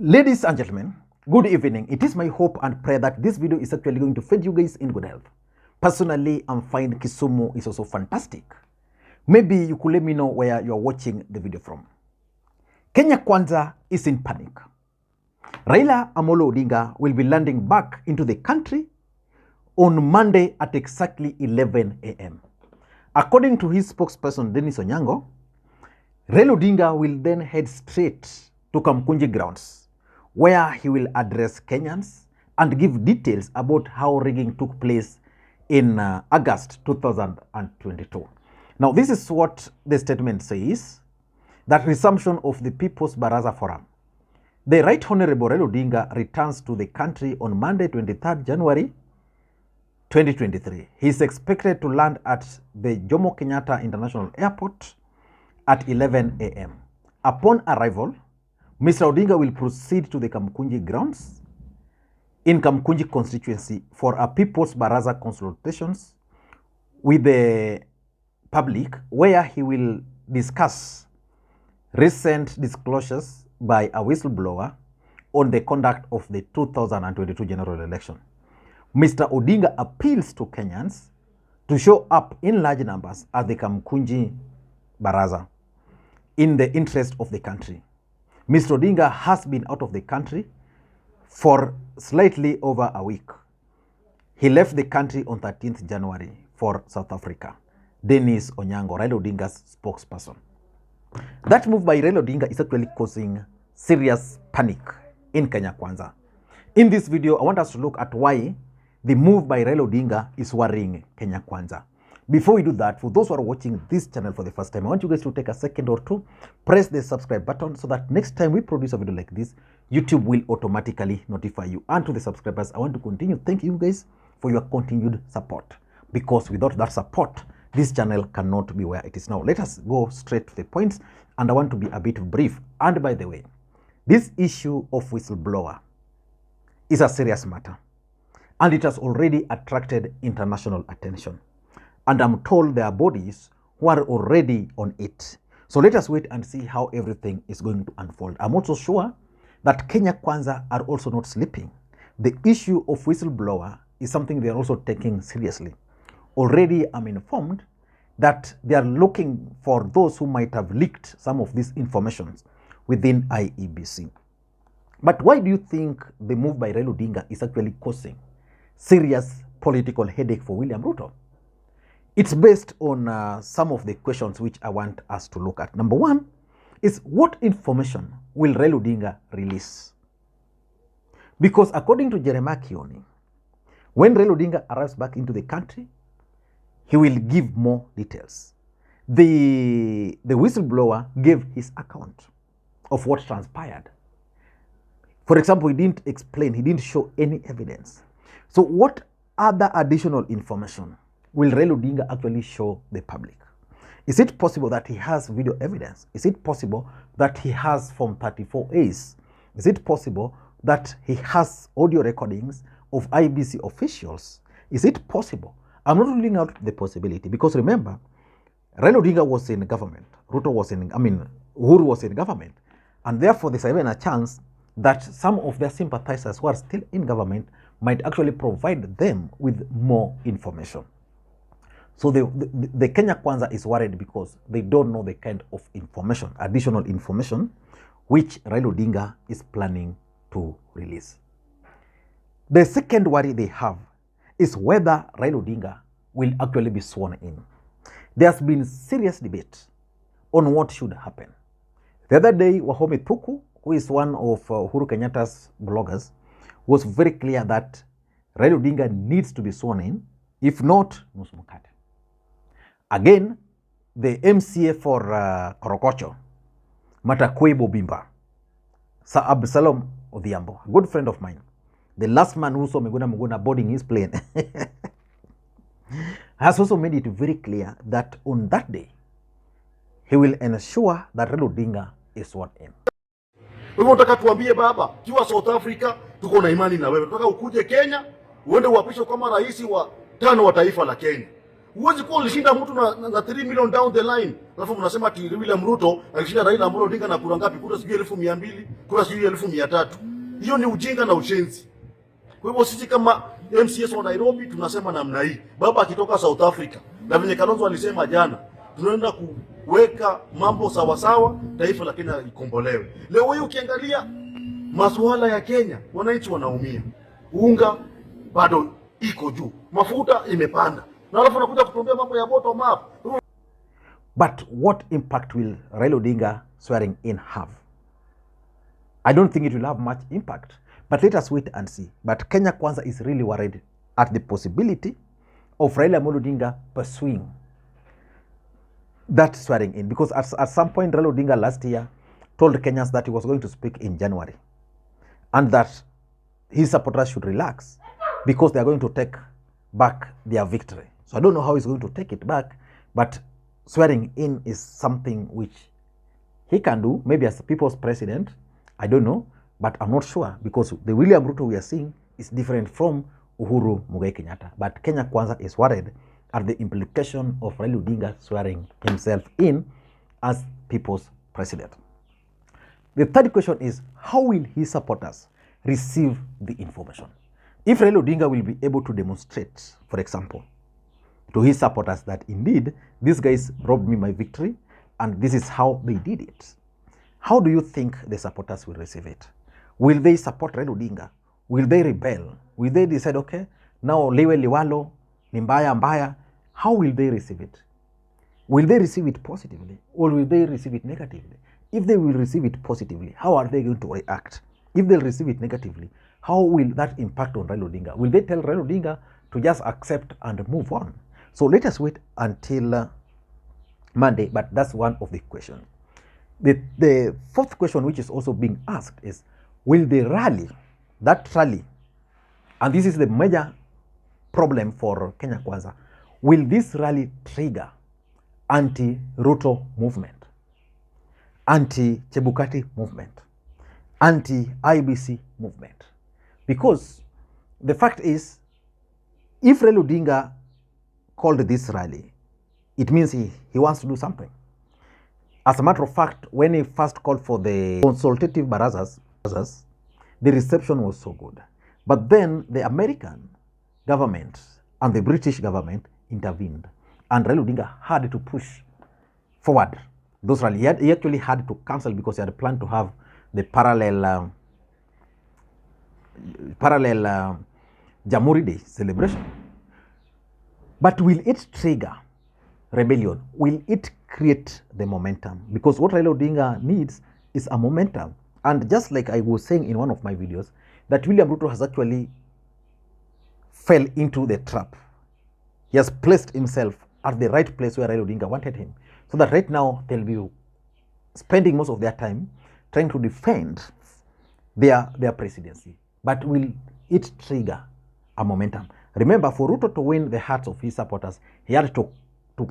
Ladies and gentlemen, good evening. It is my hope and prayer that this video is actually going to find you guys in good health. Personally, I'm fine. Kisumu is also fantastic. Maybe you could let me know where you're watching the video from. Kenya Kwanza is in panic. Raila Odinga will be landing back into the country on Monday at exactly 11 a.m. According to his spokesperson, Dennis Onyango, Raila Odinga will then head straight to Kamukunji Grounds, where he will address Kenyans and give details about how rigging took place in August 2022. Now, this is what the statement says, that resumption of the People's Baraza Forum. The Right Honorable Raila Odinga returns to the country on Monday, 23rd January 2023. He is expected to land at the Jomo Kenyatta International Airport at 11 a.m. Upon arrival, Mr. Odinga will proceed to the Kamukunji Grounds in Kamukunji constituency for a People's Baraza consultations with the public, where he will discuss recent disclosures by a whistleblower on the conduct of the 2022 general election. Mr. Odinga appeals to Kenyans to show up in large numbers at the Kamukunji Baraza in the interest of the country. Mr. Odinga has been out of the country for slightly over a week. He left the country on 13th January for South Africa. Dennis Onyango, Raila Odinga's spokesperson. That move by Raila Odinga is actually causing serious panic in Kenya Kwanza. In this video, I want us to look at why the move by Raila Odinga is worrying Kenya Kwanza. Before we do that, for those who are watching this channel for the first time, I want you guys to take a second or two, press the subscribe button so that next time we produce a video like this, YouTube will automatically notify you. And to the subscribers, I want to continue thanking you guys for your continued support, because without that support, this channel cannot be where it is now. Let us go straight to the points, and I want to be a bit brief. And by the way, this issue of whistleblower is a serious matter, and it has already attracted international attention. And I'm told there are bodies who are already on it. So let us wait and see how everything is going to unfold. I'm also sure that Kenya Kwanza are also not sleeping. The issue of whistleblower is something they are also taking seriously. Already I'm informed that they are looking for those who might have leaked some of these informations within IEBC. But why do you think the move by Raila Odinga is actually causing serious political headache for William Ruto? It's based on some of the questions which I want us to look at. Number one is, what information will Raila Odinga release? Because according to Jeremiah Kioni, when Raila Odinga arrives back into the country, he will give more details. The whistleblower gave his account of what transpired. For example, he didn't explain, he didn't show any evidence. So what other additional information will Raila Odinga actually show the public? Is it possible that he has video evidence? Is it possible that he has Form 34As? Is it possible that he has audio recordings of IEBC officials? Is it possible? I'm not ruling out the possibility, because remember, Raila Odinga was in government, Uhuru was in government, and therefore there's even a chance that some of their sympathizers who are still in government might actually provide them with more information. So the Kenya Kwanza is worried because they don't know the kind of information, additional information, which Raila Odinga is planning to release. The second worry they have is whether Raila Odinga will actually be sworn in. There's been serious debate on what should happen. The other day, Wahome Tuku, who is one of Uhuru Kenyatta's bloggers, was very clear that Raila Odinga needs to be sworn in. If not, Musmukate. Again, the MCA for Korokocho, Matakwebo Bimba, Sir Absalom Odhiambo, a good friend of mine, the last man who saw Muguna boarding his plane, has also made it very clear that on that day, he will ensure that Raila Odinga is sworn in. Wewe unataka tuambie baba, kiwa South Africa tuko na imani na wewe. Tunataka ukuje Kenya, uende uapishwe kama rais wa 5 wa taifa la Kenya. Huwezi kuwa ulishinda mtu na 3 million down the line. Alafu mnasema ati William Ruto alishinda Raila Odinga na kura ngapi? Kura sijui 200,000, kura sijui 300,000. Hiyo ni ujinga na ushenzi. Kwa hivyo sisi kama MCS wa Nairobi tunasema namna hii. Baba akitoka South Africa na venye Kalonzo alisema jana, tunaenda kuweka mambo sawa sawa, taifa la Kenya likombolewe. Leo hii ukiangalia masuala ya Kenya, wananchi wanaumia. Unga bado iko juu, mafuta imepanda, na alafu nakuja kutuambia mambo ya bottom up. But what impact will Raila Odinga swearing in have? I don't think it will have much impact, but let us wait and see. But Kenya Kwanza is really worried at the possibility of Raila Odinga pursuing that swearing in, because at some point Raila Odinga last year told Kenyans that he was going to speak in January and that his supporters should relax because they are going to take back their victory. So I don't know how he's going to take it back, but swearing in is something which he can do, maybe as the people's president. I don't know, but I'm not sure, because the William Ruto we are seeing is different from Uhuru Kenyatta. But Kenya Kwanza is worried at the implication of Raila Odinga swearing himself in as people's president. The third question is, how will his supporters receive the information? If Raila Odinga will be able to demonstrate, for example, to his supporters that indeed these guys robbed me my victory and this is how they did it, how do you think the supporters will receive it? Will they support Raila Odinga? Will they rebel? Will they decide, okay, now liwe liwalo, ni mbaya mbaya? How will they receive it? Will they receive it positively or will they receive it negatively? If they will receive it positively, how are they going to react? If they'll receive it negatively, how will that impact on Raila Odinga? Will they tell Raila Odinga to just accept and move on? So let us wait until Monday, but that's one of the questions. The fourth question, which is also being asked, is, will the rally, that rally, and this is the major problem for Kenya Kwanza, will this rally trigger anti-Ruto movement, anti-Chebukati movement, anti-IEBC movement? Because the fact is, if Raila Odinga called this rally, it means he wants to do something. As a matter of fact, when he first called for the consultative barazas, the reception was so good. But then the American government and the British government intervened, and Raila Odinga had to push forward those rallies. He actually had to cancel because he had planned to have the parallel Jamhuri Day celebration. But will it trigger rebellion? Will it create the momentum? Because what Raila Odinga needs is a momentum. And just like I was saying in one of my videos, that William Ruto has actually fell into the trap. He has placed himself at the right place where Raila Odinga wanted him. So that right now they'll be spending most of their time trying to defend their presidency. But will it trigger a momentum? Remember, for Ruto to win the hearts of his supporters, he had to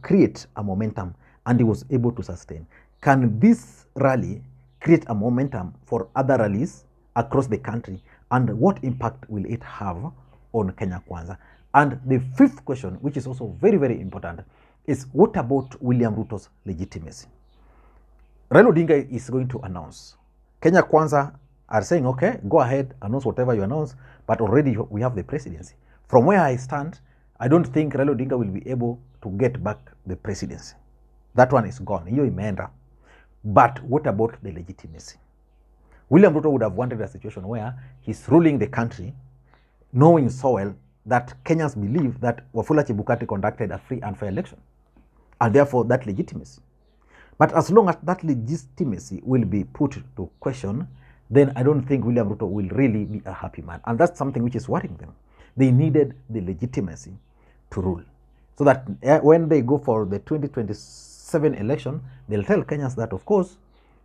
create a momentum, and he was able to sustain. Can this rally create a momentum for other rallies across the country, and what impact will it have on Kenya Kwanza? And the fifth question, which is also very, very important, is what about William Ruto's legitimacy? Raila Odinga is going to announce. Kenya Kwanza are saying, okay, go ahead, announce whatever you announce, but already we have the presidency. From where I stand, I don't think Raila Odinga will be able to get back the presidency. That one is gone. Hiyo imeenda. But what about the legitimacy? William Ruto would have wanted a situation where he's ruling the country, knowing so well that Kenyans believe that Wafula Chebukati conducted a free and fair election, and therefore that legitimacy. But as long as that legitimacy will be put to question, then I don't think William Ruto will really be a happy man. And that's something which is worrying them. They needed the legitimacy to rule, so that when they go for the 2027 election, they'll tell Kenyans that, of course,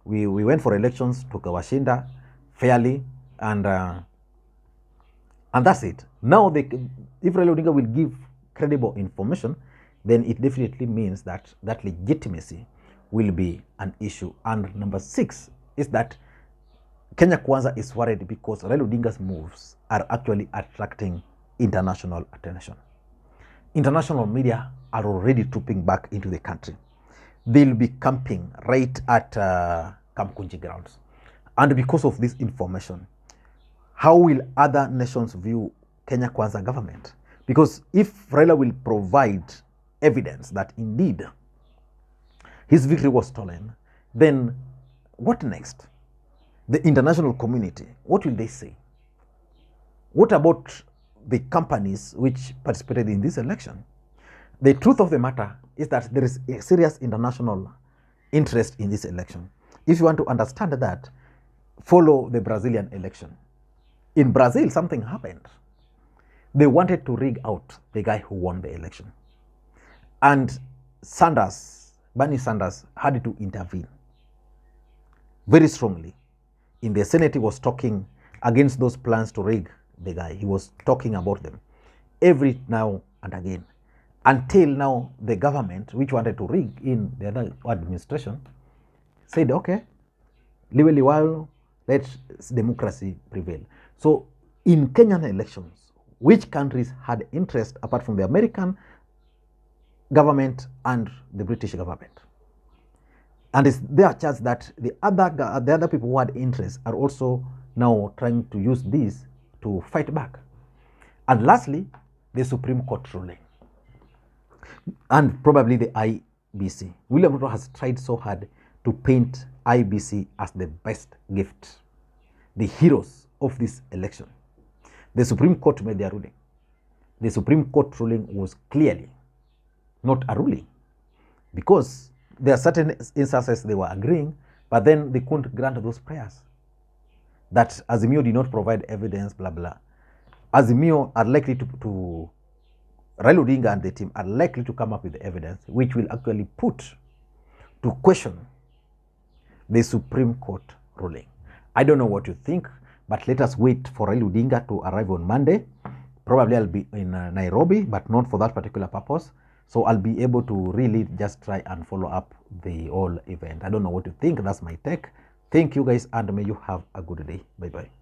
we went for elections, tukawashinda fairly, and that's it. Now, if Raila Odinga will give credible information, then it definitely means that that legitimacy will be an issue. And number 6 is that Kenya Kwanza is worried because Raila Odinga's moves are actually attracting international attention. international media are already trooping back into the country. They'll be camping right at Kamukunji Grounds. And because of this information, how will other nations view Kenya Kwanza government? Because if Raila will provide evidence that indeed his victory was stolen, then what next? The international community, what will they say? What about the companies which participated in this election? The truth of the matter is that there is a serious international interest in this election. If you want to understand that, follow the Brazilian election. In Brazil, something happened. They wanted to rig out the guy who won the election. And Bernie Sanders had to intervene very strongly. In the Senate, he was talking against those plans to rig the guy. He was talking about them every now and again. Until now, the government, which wanted to rig in the other administration, said, okay, liwalo, let democracy prevail. So in Kenyan elections, which countries had interest apart from the American government and the British government? And it's their chance that the other people who had interest are also now trying to use this to fight back. And lastly, the Supreme Court ruling. And probably the IEBC. William Ruto has tried so hard to paint IEBC as the best gift, the heroes of this election. The Supreme Court made their ruling. The Supreme Court ruling was clearly not a ruling, because there are certain instances they were agreeing, but then they couldn't grant those prayers. That Azimio did not provide evidence, blah, blah. Azimio are likely to Raila Odinga and the team are likely to come up with the evidence which will actually put to question the Supreme Court ruling. I don't know what you think, but let us wait for Raila Odinga to arrive on Monday. Probably I'll be in Nairobi, but not for that particular purpose. So I'll be able to really just try and follow up the whole event. I don't know what you think. That's my take. Thank you guys, and may you have a good day. Bye-bye.